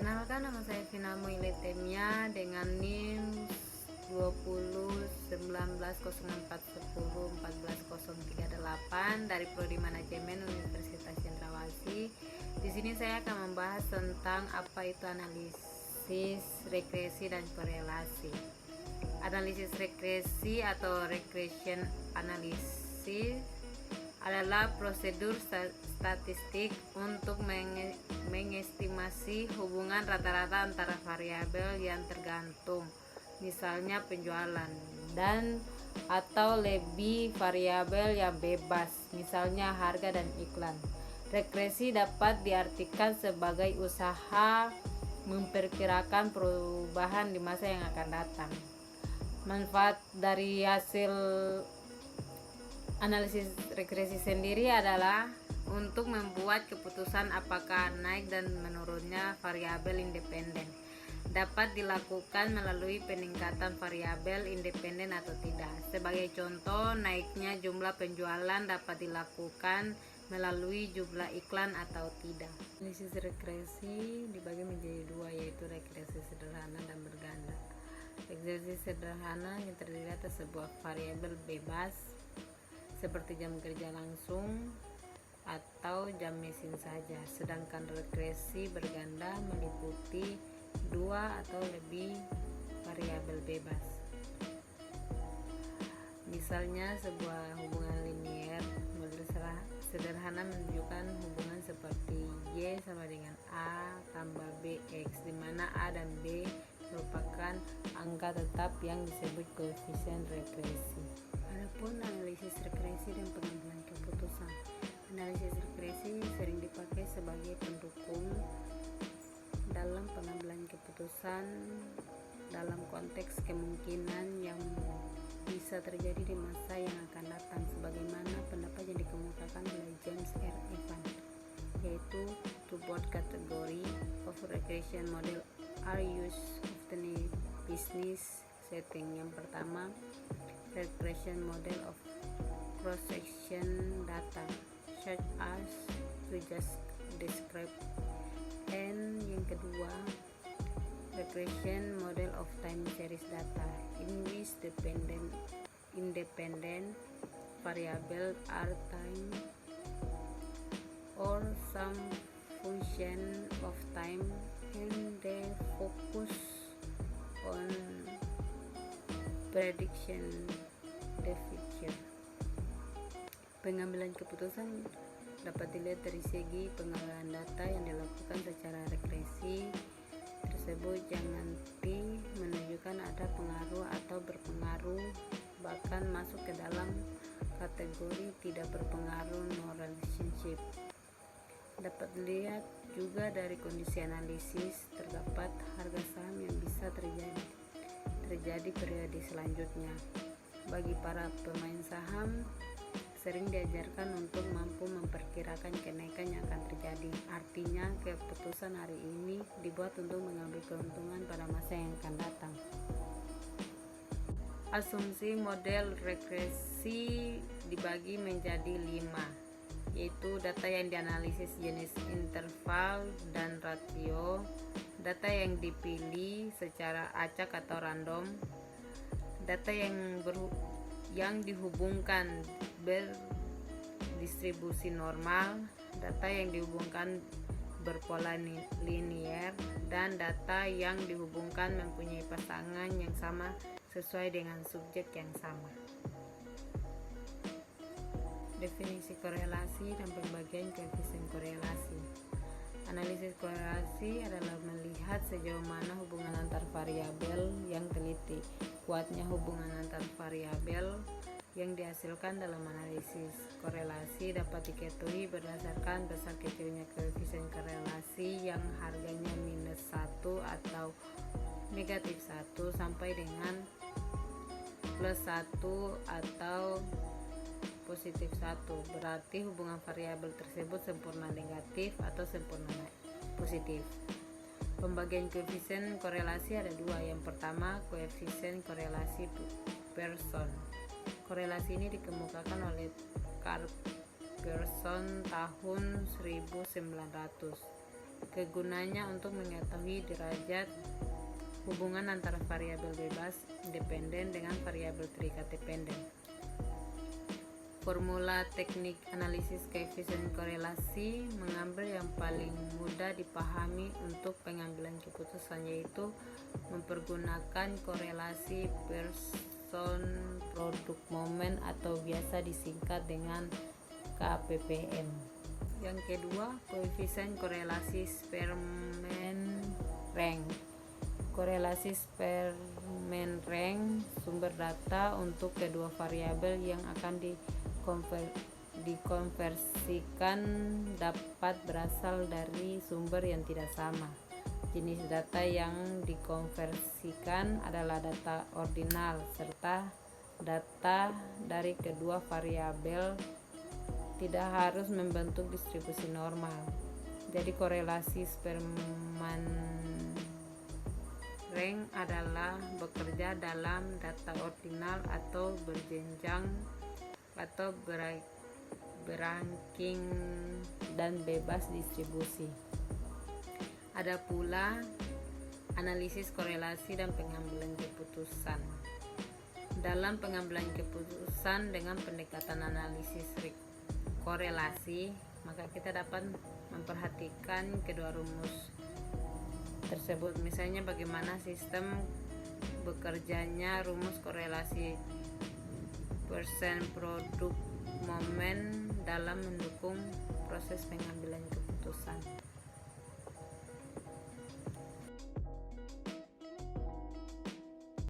Perkenalkan, nama saya Vina Moiletemia dengan NIM 20190410140038 dari Prodi Manajemen Universitas Cendrawasih. Di sini saya akan membahas tentang apa itu analisis regresi dan korelasi. Analisis regresi atau regression analysis adalah prosedur statistik untuk mengestimasi hubungan rata-rata antara variabel yang tergantung, misalnya penjualan, dan atau lebih variabel yang bebas, misalnya harga dan iklan. Regresi dapat diartikan sebagai usaha memperkirakan perubahan di masa yang akan datang. Manfaat dari hasil analisis regresi sendiri adalah untuk membuat keputusan apakah naik dan menurunnya variabel independen dapat dilakukan melalui peningkatan variabel independen atau tidak. Sebagai contoh, naiknya jumlah penjualan dapat dilakukan melalui jumlah iklan atau tidak. Analisis regresi dibagi menjadi dua, yaitu regresi sederhana dan berganda. Regresi sederhana yang terdiri atas sebuah variabel bebas seperti jam kerja langsung atau jam mesin saja, sedangkan regresi berganda meliputi dua atau lebih variabel bebas. Misalnya, sebuah hubungan linier model sederhana menunjukkan hubungan seperti Y sama dengan A tambah BX, di mana A dan B merupakan angka tetap yang disebut koefisien regresi. Adapun analisis regresi dan pengambilan keputusan. Analisis regresi sering dipakai sebagai pendukung dalam pengambilan keputusan dalam konteks kemungkinan yang bisa terjadi di masa yang akan datang, sebagaimana pendapat yang dikemukakan oleh James R. Evans, yaitu two both category of regression model are used often in business setting. Yang pertama, regression model of cross-section data such as we just described, and yang kedua, regression model of time series data in which independent variable are time or some function of time and they focus on prediction the future. Pengambilan keputusan dapat dilihat dari segi pengolahan data yang dilakukan secara regresi tersebut yang nanti menunjukkan ada pengaruh atau berpengaruh, bahkan masuk ke dalam kategori tidak berpengaruh no relationship. Dapat dilihat juga dari kondisi analisis, terdapat harga saham yang bisa terjadi periode selanjutnya. Bagi para pemain saham, sering diajarkan untuk mampu memperkirakan kenaikan yang akan terjadi. Artinya, keputusan hari ini dibuat untuk mengambil keuntungan pada masa yang akan datang. Asumsi model regresi dibagi menjadi 5, yaitu data yang dianalisis jenis interval dan ratio, data yang dipilih secara acak atau random, data yang dihubungkan berdistribusi normal, data yang dihubungkan berpola linier, dan data yang dihubungkan mempunyai pasangan yang sama sesuai dengan subjek yang sama. Definisi korelasi dan pembagian koefisien korelasi. Analisis korelasi adalah melihat sejauh mana hubungan antar variabel yang teliti. Kuatnya hubungan antar variabel yang dihasilkan dalam analisis korelasi dapat diketahui berdasarkan besar kecilnya koefisien korelasi yang harganya -1 atau -1 sampai dengan +1 atau +1. Berarti hubungan variabel tersebut sempurna negatif atau sempurna positif. Pembagian koefisien korelasi ada dua. Yang pertama, koefisien korelasi Pearson. Korelasi ini dikemukakan oleh Karl Pearson tahun 1900. Kegunaannya untuk mengetahui derajat hubungan antara variabel bebas independen dengan variabel terikat dependen. Formula teknik analisis koefisien korelasi mengambil yang paling mudah dipahami untuk pengambilan keputusan, yaitu mempergunakan korelasi person produk momen atau biasa disingkat dengan KPPM. Yang kedua, koefisien korelasi Spearman-Rank. Korelasi Spearman-Rank sumber data untuk kedua variabel yang akan dikonversikan dapat berasal dari sumber yang tidak sama. Jenis data yang dikonversikan adalah data ordinal serta data dari kedua variabel tidak harus membentuk distribusi normal. Jadi korelasi Spearman-Rank adalah bekerja dalam data ordinal atau berjenjang atau beranking dan bebas distribusi. Ada pula analisis korelasi dan pengambilan keputusan. Dalam pengambilan keputusan dengan pendekatan analisis korelasi, maka kita dapat memperhatikan kedua rumus tersebut. Misalnya bagaimana sistem bekerjanya rumus korelasi persen produk momen dalam mendukung proses pengambilan keputusan.